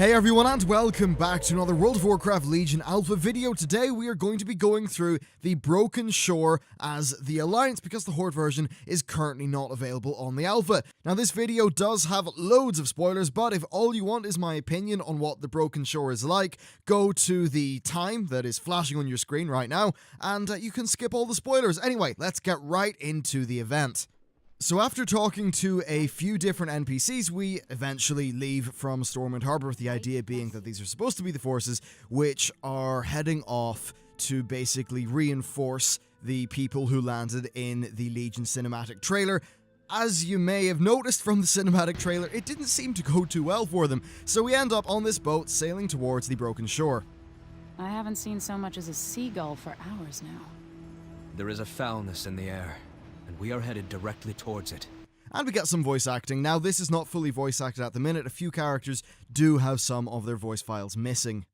Hey everyone, and welcome back to another World of Warcraft Legion Alpha video. Today we are going to be going through the Broken Shore as the Alliance because the Horde version is currently not available on the Alpha. Now this video does have loads of spoilers, but if all you want is my opinion on what the Broken Shore is like, go to the time that is flashing on your screen right now, and you can skip all the spoilers. Anyway, let's get right into the event. So after talking to a few different NPCs, we eventually leave from Stormwind Harbor, with the idea being that these are supposed to be the forces which are heading off to basically reinforce the people who landed in the Legion cinematic trailer. As you may have noticed from the cinematic trailer, it didn't seem to go too well for them, so we end up on this boat sailing towards the Broken Shore. I haven't seen so much as a seagull for hours now. There is a foulness in the air, and we are headed directly towards it. And we get some voice acting. Now, this is not fully voice acted at the minute. A few characters do have some of their voice files missing.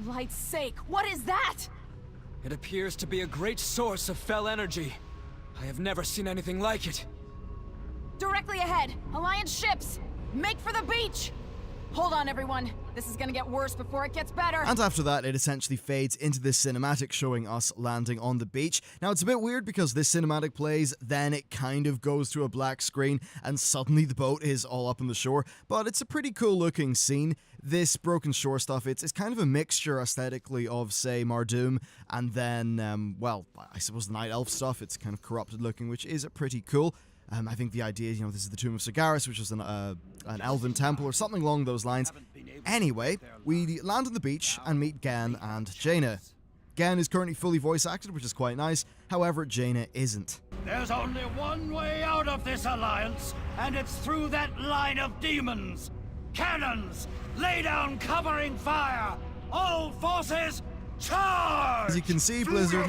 Light's sake, what is that? It appears to be a great source of fell energy. I have never seen anything like it. Directly ahead, Alliance ships! Make for the beach! Hold on, everyone. This is gonna get worse before it gets better. And after that, it essentially fades into this cinematic showing us landing on the beach. Now, it's a bit weird because this cinematic plays, then it kind of goes to a black screen, and suddenly the boat is all up on the shore. But it's a pretty cool looking scene. This Broken Shore stuff, it's kind of a mixture aesthetically of, say, Mardoom, and then, well, I suppose the Night Elf stuff. It's kind of corrupted looking, which is pretty cool. I think the idea is, this is the Tomb of Sargeras, which was an elven temple or something along those lines. Anyway, we land on the beach and meet Gen and Jaina. Gen is currently fully voice acted, which is quite nice. However, Jaina isn't. There's only one way out of this alliance, and it's through that line of demons. Cannons, lay down covering fire. All forces, charge! As you can see, Blizzard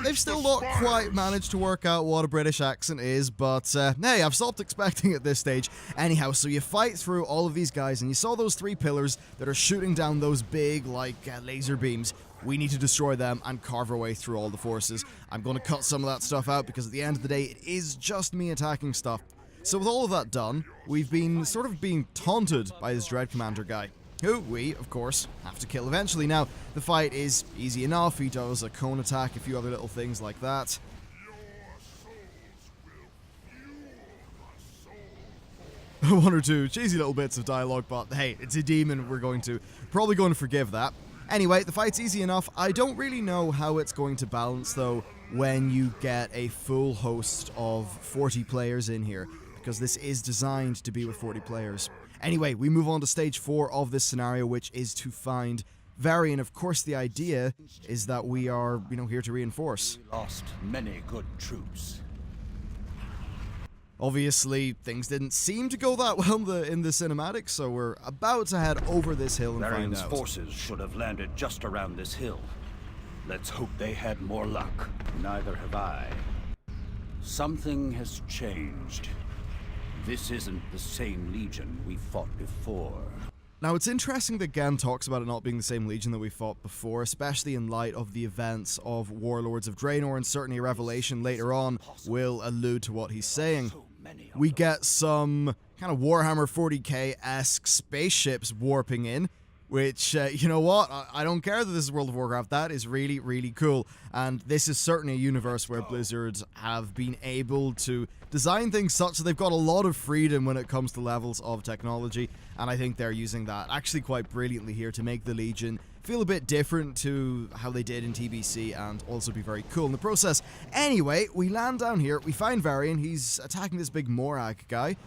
they've still not quite managed to work out what a British accent is, but hey, I've stopped expecting at this stage. Anyhow, so you fight through all of these guys, and you saw those three pillars that are shooting down those big, laser beams. We need to destroy them and carve our way through all the forces. I'm going to cut some of that stuff out because at the end of the day, it is just me attacking stuff. So with all of that done, we've been sort of being taunted by this Dread Commander guy, who we, of course, have to kill eventually. Now, the fight is easy enough. He does a cone attack, a few other little things like that. One or two cheesy little bits of dialogue, but hey, it's a demon. We're probably going to forgive that. Anyway, the fight's easy enough. I don't really know how it's going to balance, though, when you get a full host of 40 players in here, because this is designed to be with 40 players. Anyway, we move on to stage 4 of this scenario, which is to find Varian. Of course, the idea is that we are, here to reinforce. We lost many good troops. Obviously, things didn't seem to go that well in the cinematic, so we're about to head over this hill and Varian's find out. forces should have landed just around this hill. Let's hope they had more luck. Neither have I. Something has changed. This isn't the same Legion we fought before. Now, it's interesting that Gen talks about it not being the same Legion that we fought before, especially in light of the events of Warlords of Draenor, and certainly a revelation later on will allude to what he's saying. We get some kind of Warhammer 40k-esque spaceships warping in, which, you know what, I don't care that this is World of Warcraft, that is really, really cool. And this is certainly a universe where Blizzard have been able to design things such that they've got a lot of freedom when it comes to levels of technology, and I think they're using that actually quite brilliantly here to make the Legion feel a bit different to how they did in TBC and also be very cool in the process. Anyway, we land down here, we find Varian, he's attacking this big Morag guy.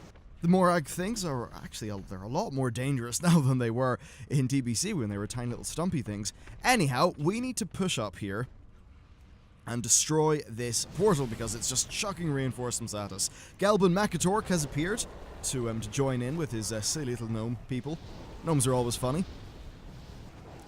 The Morag things are actually, they're a lot more dangerous now than they were in TBC when they were tiny little stumpy things. Anyhow, we need to push up here and destroy this portal because it's just chucking reinforcements at us. Gelbin Makatork has appeared to join in with his silly little gnome people. Gnomes are always funny.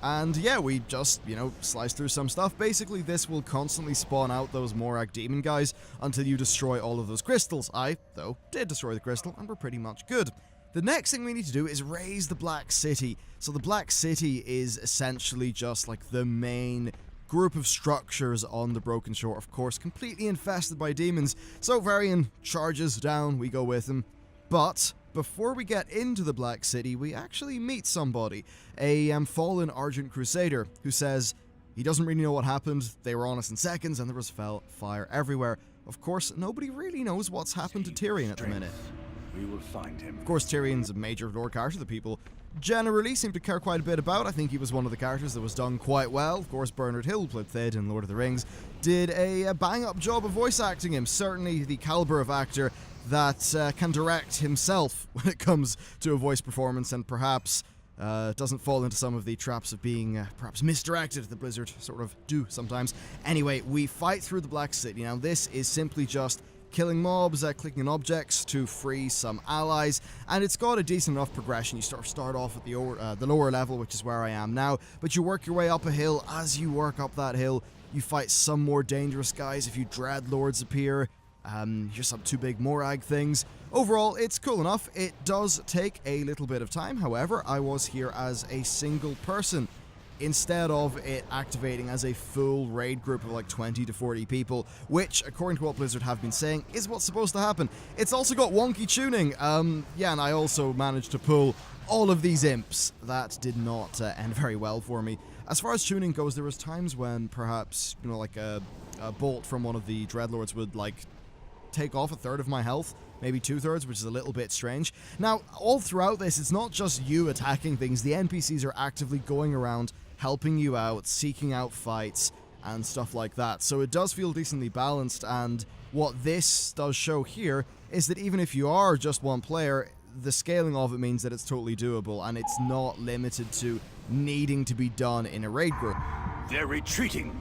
And yeah, we just, slice through some stuff. Basically, this will constantly spawn out those Morag demon guys until you destroy all of those crystals. I, though, did destroy the crystal, and we're pretty much good. The next thing we need to do is raise the Black City. So the Black City is essentially just like the main group of structures on the Broken Shore, of course, completely infested by demons. So Varian charges down, we go with him. But before we get into the Black City, we actually meet somebody, a fallen Argent Crusader, who says he doesn't really know what happened. They were on us in seconds and there was fire everywhere. Of course, nobody really knows what's happened to Tyrion at the minute. We will find him. Of course, Tyrion's a major lore character that people generally seem to care quite a bit about. I think he was one of the characters that was done quite well. Of course, Bernard Hill, who played Thid in Lord of the Rings, did a bang-up job of voice acting him. Certainly the caliber of actor that can direct himself when it comes to a voice performance, and perhaps doesn't fall into some of the traps of being perhaps misdirected that Blizzard sort of do sometimes. Anyway, we fight through the Black City. Now, this is simply just killing mobs, clicking on objects to free some allies, and it's got a decent enough progression. You start off at the lower level, which is where I am now, but you work your way up a hill. As you work up that hill, you fight some more dangerous guys. A few Dreadlords appear. Here's some two big Morag things. Overall, it's cool enough. It does take a little bit of time. However, I was here as a single person, instead of it activating as a full raid group of like 20 to 40 people, which, according to what Blizzard have been saying, is what's supposed to happen. It's also got wonky tuning. Yeah, and I also managed to pull all of these imps. That did not end very well for me. As far as tuning goes, there was times when perhaps, you know, like a bolt from one of the Dreadlords would, like, take off a third of my health, maybe 2/3, which is a little bit strange. Now, all throughout this, it's not just you attacking things. The NPCs are actively going around, helping you out, seeking out fights, and stuff like that. So it does feel decently balanced, and what this does show here is that even if you are just one player, the scaling of it means that it's totally doable, and it's not limited to needing to be done in a raid group. They're retreating.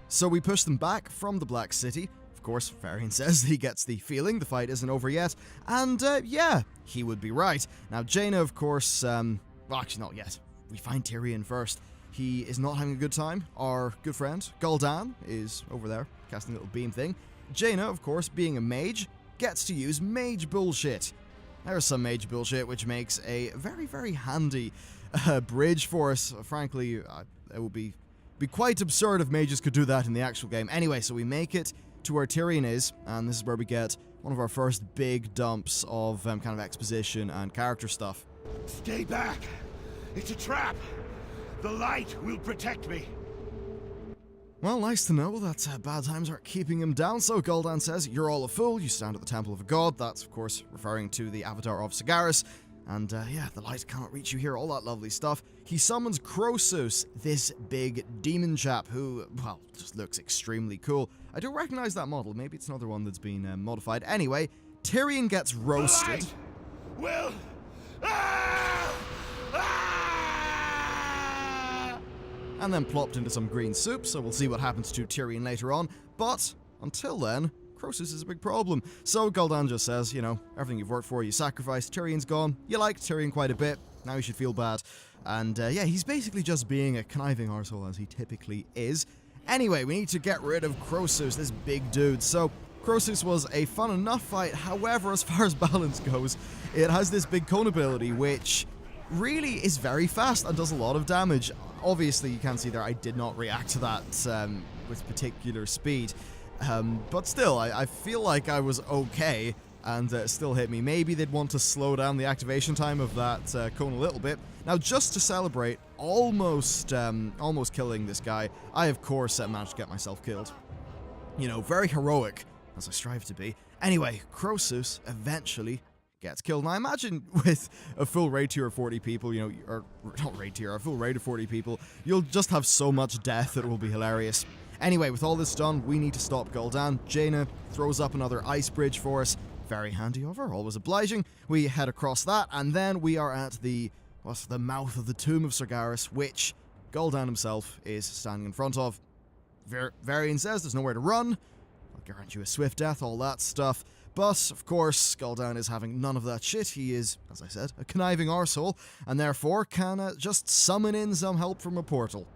So we push them back from the Black City. Of course, Varian says that he gets the feeling the fight isn't over yet, and yeah, he would be right. Now, Jaina, of course, well, actually not yet. We find Tyrion first. He is not having a good time. Our good friend, Gul'dan, is over there, casting a little beam thing. Jaina, of course, being a mage, gets to use mage bullshit. There's some mage bullshit, which makes a very, very handy bridge for us. Frankly, it would be quite absurd if mages could do that in the actual game. Anyway, so we make it to where Tyrion is, and this is where we get one of our first big dumps of kind of exposition and character stuff. Stay back! It's a trap! The light will protect me! Well, nice to know that bad times aren't keeping him down. So Gul'dan says, "You're all a fool, you stand at the temple of a god." That's, of course, referring to the avatar of Sargeras. And yeah, the light cannot reach you here, all that lovely stuff. He summons Croesus, this big demon chap who, well, just looks extremely cool. I don't recognize that model. Maybe it's another one that's been modified. Anyway, Tyrion gets roasted. Will... And then plopped into some green soup, so we'll see what happens to Tyrion later on. But until then, Croesus is a big problem. So Gul'dan just says, you know, everything you've worked for, you sacrificed. Tyrion's gone. You liked Tyrion quite a bit. Now you should feel bad. And yeah, he's basically just being a conniving arsehole, as he typically is. Anyway, we need to get rid of Croesus, this big dude. So Croesus was a fun enough fight. However, as far as balance goes, it has this big cone ability, which really is very fast and does a lot of damage. Obviously, you can see there I did not react to that with particular speed. But still, I feel like I was okay, and it still hit me. Maybe they'd want to slow down the activation time of that cone a little bit. Now, just to celebrate almost killing this guy, I, of course, managed to get myself killed. You know, very heroic, as I strive to be. Anyway, Croesus eventually gets killed. And I imagine with a full raid tier of 40 people, you know, or not raid tier, a full raid of 40 people, you'll just have so much death that it will be hilarious. Anyway, with all this done, we need to stop Gul'dan. Jaina throws up another ice bridge for us. Very handy of her, always obliging. We head across that, and then we are at the mouth of the tomb of Sargeras, which Gul'dan himself is standing in front of. Varian says there's nowhere to run. I'll guarantee you a swift death, all that stuff. But, of course, Gul'dan is having none of that shit. He is, as I said, a conniving arsehole, and therefore can just summon in some help from a portal.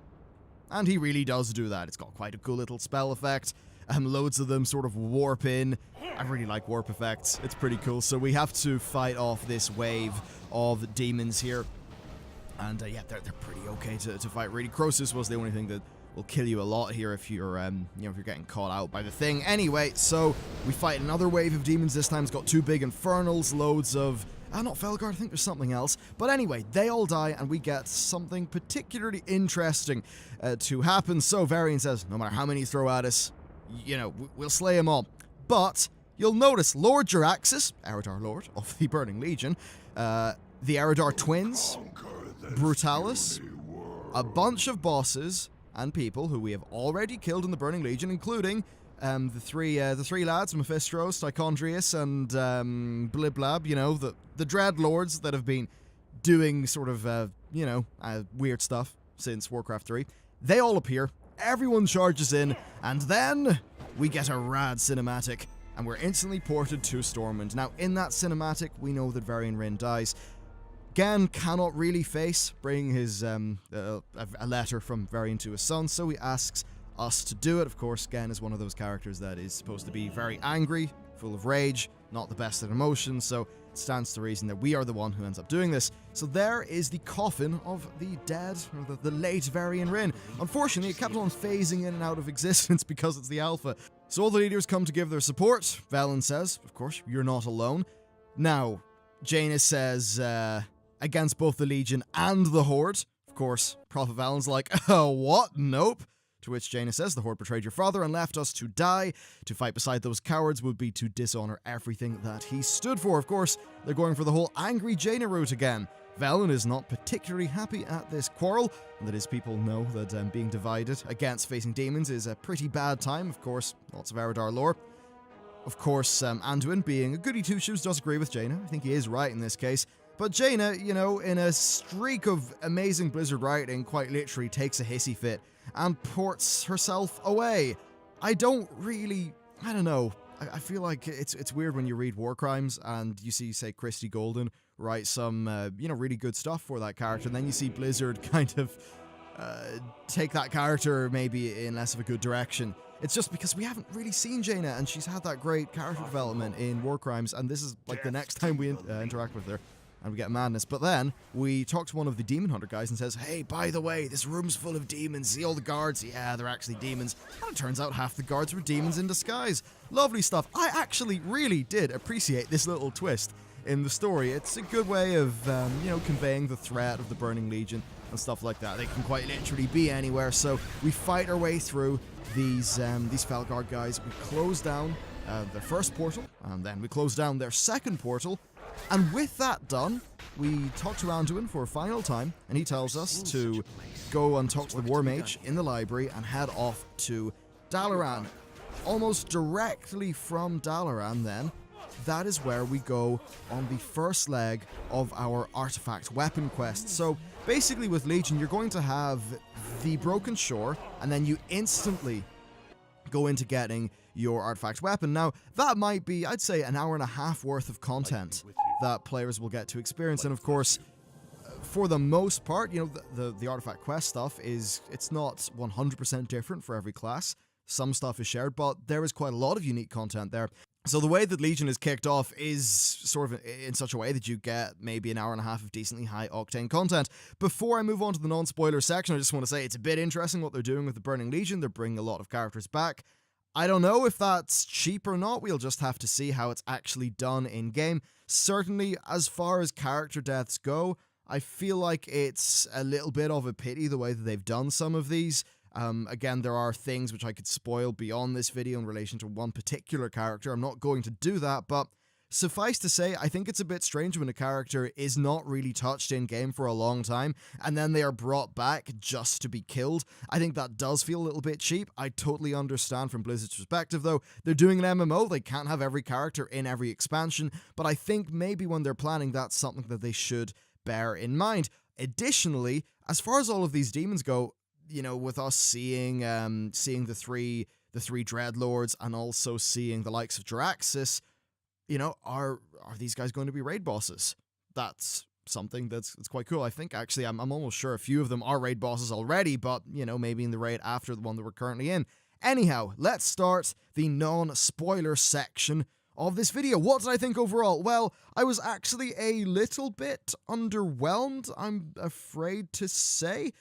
And he really does do that. It's got quite a cool little spell effect. Loads of them sort of warp in. I really like warp effects. It's pretty cool. So we have to fight off this wave of demons here. And yeah, they're pretty okay to fight, really. Croesus was the only thing that will kill you a lot here if you're, if you're getting caught out by the thing. Anyway, so we fight another wave of demons. This time it's got 2 big infernals, loads of... not Felguard, I think there's something else. But anyway, they all die, and we get something particularly interesting to happen. So Varian says, no matter how many you throw at us, we'll slay them all. But you'll notice Lord Jaraxxus, Eridar Lord of the Burning Legion, the Eridar twins, Brutalis, a bunch of bosses and people who we have already killed in the Burning Legion, including the three lads, Mephistros, Tichondrius, and Bliblab, the Dread Lords that have been doing sort of, weird stuff since Warcraft 3. They all appear, everyone charges in, and then we get a rad cinematic, and we're instantly ported to Stormwind. Now, in that cinematic, we know that Varian Wrynn dies. Gan cannot really face bringing his a letter from Varian to his son, so he asks us to do it. Of course, Gan is one of those characters that is supposed to be very angry, full of rage, not the best at emotions, so it stands to reason that we are the one who ends up doing this. So there is the coffin of the dead, or the late Varian Wrynn. Unfortunately, it kept on phasing in and out of existence because it's the alpha. So all the leaders come to give their support. Velen says, of course, you're not alone. Now, Janus says, against both the Legion and the Horde. Of course, Prophet Valen's like, what? Nope. To which Janus says, the Horde betrayed your father and left us to die. To fight beside those cowards would be to dishonor everything that he stood for. Of course, they're going for the whole angry Jaina route again. Velen is not particularly happy at this quarrel, and that his people know that being divided against facing demons is a pretty bad time. Of course, lots of Eridar lore. Of course, Anduin, being a goody two-shoes, does agree with Jaina. I think he is right in this case. But Jaina, in a streak of amazing Blizzard writing, quite literally takes a hissy fit and ports herself away. I don't know. I feel like it's weird when you read War Crimes and you see, say, Christy Golden write some, really good stuff for that character, and then you see Blizzard kind of take that character maybe in less of a good direction. It's just because we haven't really seen Jaina, and she's had that great character development in War Crimes, and this is like the next time we interact with her. And we get madness. But then we talk to one of the demon hunter guys and says, hey, by the way, this room's full of demons. See all the guards? Yeah, they're actually demons. And it turns out half the guards were demons in disguise. Lovely stuff. I actually really did appreciate this little twist in the story. It's a good way of, conveying the threat of the Burning Legion and stuff like that. They can quite literally be anywhere. So we fight our way through these Felguard guys. We close down their first portal, and then we close down their second portal. And with that done, we talk to Anduin for a final time, and he tells us to go and talk to the War Mage in the library and head off to Dalaran. Almost directly from Dalaran, then, that is where we go on the first leg of our artifact weapon quest. So basically with Legion, you're going to have the Broken Shore, and then you instantly go into getting your artifact weapon. Now, that might be, I'd say, an hour and a half worth of content that players will get to experience. And of course, for the most part, the artifact quest stuff it's not 100% different for every class. Some stuff is shared, but there is quite a lot of unique content there. So the way that Legion is kicked off is sort of in such a way that you get maybe an hour and a half of decently high octane content. Before I move on to the non-spoiler section, I just want to say it's a bit interesting what they're doing with the Burning Legion. They're bringing a lot of characters back. I don't know if that's cheap or not. We'll just have to see how it's actually done in-game. Certainly, as far as character deaths go, I feel like it's a little bit of a pity the way that they've done some of these. Again, there are things which I could spoil beyond this video in relation to one particular character. I'm not going to do that, but suffice to say, I think it's a bit strange when a character is not really touched in-game for a long time, and then they are brought back just to be killed. I think that does feel a little bit cheap. I totally understand from Blizzard's perspective, though. They're doing an MMO, they can't have every character in every expansion, but I think maybe when they're planning, that's something that they should bear in mind. Additionally, as far as all of these demons go, with us seeing the three Dreadlords and also seeing the likes of Jaraxxus, are these guys going to be raid bosses? That's something that's quite cool. I think actually I'm almost sure a few of them are raid bosses already, but maybe in the raid after the one that we're currently in. Anyhow, let's start the non-spoiler section of this video. What did I think overall? Well, I was actually a little bit underwhelmed, I'm afraid to say.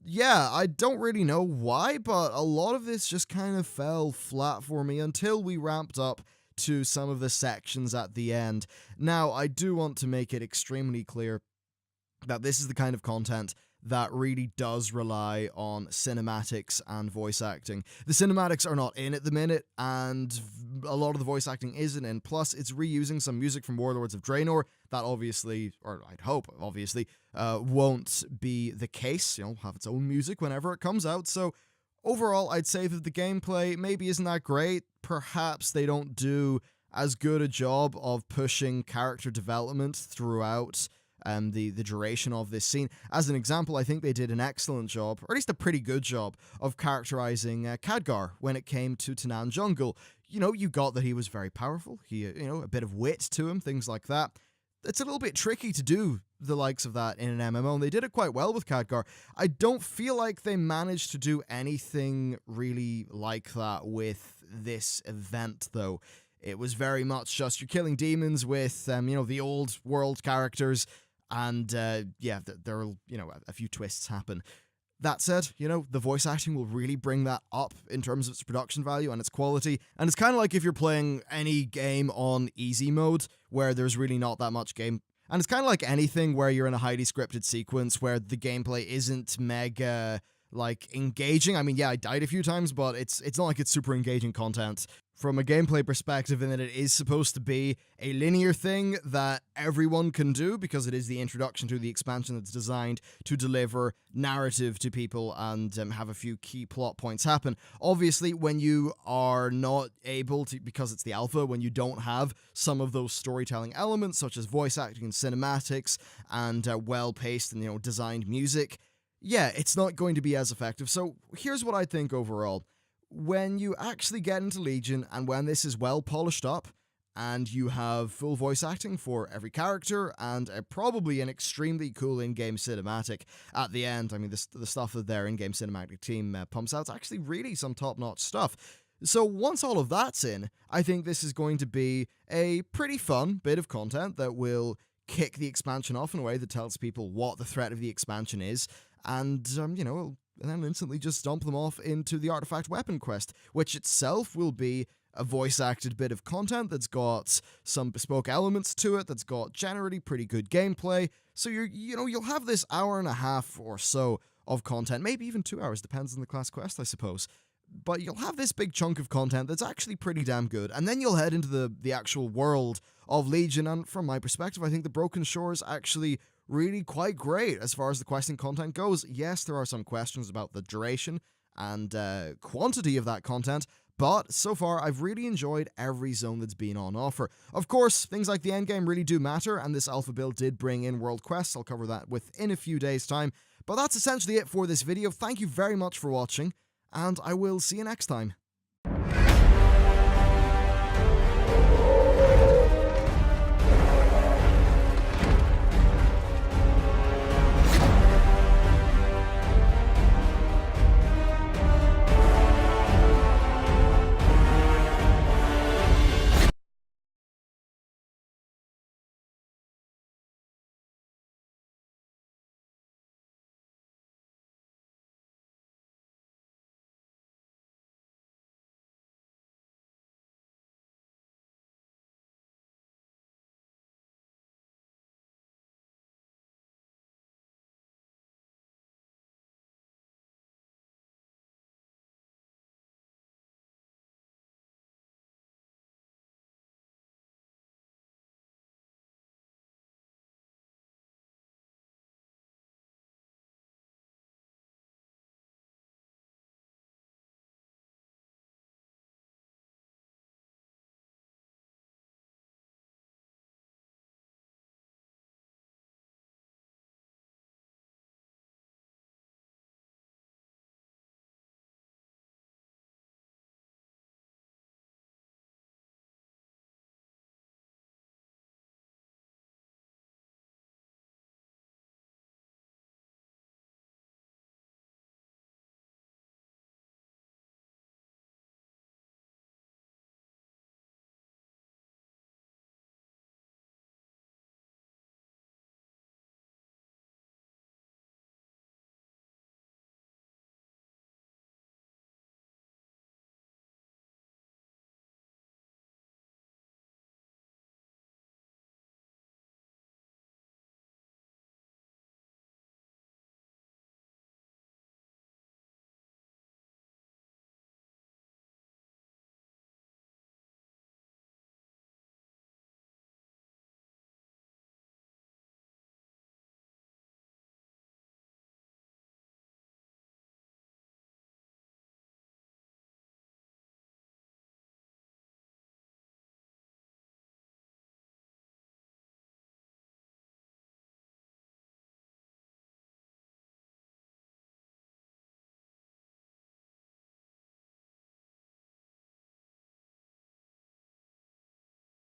yeah, I don't really know why, but a lot of this just kind of fell flat for me until we ramped up to some of the sections at the end. Now, I do want to make it extremely clear that this is the kind of content that really does rely on cinematics and voice acting. The cinematics are not in at the minute, and a lot of the voice acting isn't in. Plus, it's reusing some music from Warlords of Draenor that obviously, or I'd hope, obviously, won't be the case. Have its own music whenever it comes out. So overall, I'd say that the gameplay maybe isn't that great. Perhaps they don't do as good a job of pushing character development throughout the duration of this scene. As an example, I think they did an excellent job, or at least a pretty good job, of characterizing Khadgar when it came to Tanan Jungle. You got that he was very powerful, he, a bit of wit to him, things like that. It's a little bit tricky to do the likes of that in an MMO, and they did it quite well with Khadgar. I don't feel like they managed to do anything really like that with this event, though. It was very much just you're killing demons with, the old world characters, and there will, a few twists happen. That said, the voice acting will really bring that up in terms of its production value and its quality, and it's kind of like if you're playing any game on easy mode, where there's really not that much game. And it's kind of like anything where you're in a highly scripted sequence where the gameplay isn't mega, engaging. I mean, yeah, I died a few times, but it's not like it's super engaging content from a gameplay perspective, in that it is supposed to be a linear thing that everyone can do, because it is the introduction to the expansion that's designed to deliver narrative to people and have a few key plot points happen. Obviously, when you are not able to, because it's the alpha, when you don't have some of those storytelling elements, such as voice acting and cinematics and well-paced and, designed music, yeah, it's not going to be as effective. So here's what I think overall. When you actually get into Legion, and when this is well polished up, and you have full voice acting for every character, and probably an extremely cool in-game cinematic at the end, I mean, the stuff that their in-game cinematic team pumps out is actually really some top-notch stuff. So once all of that's in, I think this is going to be a pretty fun bit of content that will kick the expansion off in a way that tells people what the threat of the expansion is, and, and then instantly just dump them off into the Artifact Weapon quest, which itself will be a voice-acted bit of content that's got some bespoke elements to it, that's got generally pretty good gameplay. So you'll have this hour and a half or so of content, maybe even 2 hours, depends on the class quest, I suppose. But you'll have this big chunk of content that's actually pretty damn good, and then you'll head into the actual world of Legion, and from my perspective, I think the Broken Shores actually really quite great as far as the questing content goes. Yes, there are some questions about the duration and quantity of that content, but so far I've really enjoyed every zone that's been on offer. Of course, things like the endgame really do matter, and this alpha build did bring in world quests. I'll cover that within a few days' time, but that's essentially it for this video. Thank you very much for watching, and I will see you next time.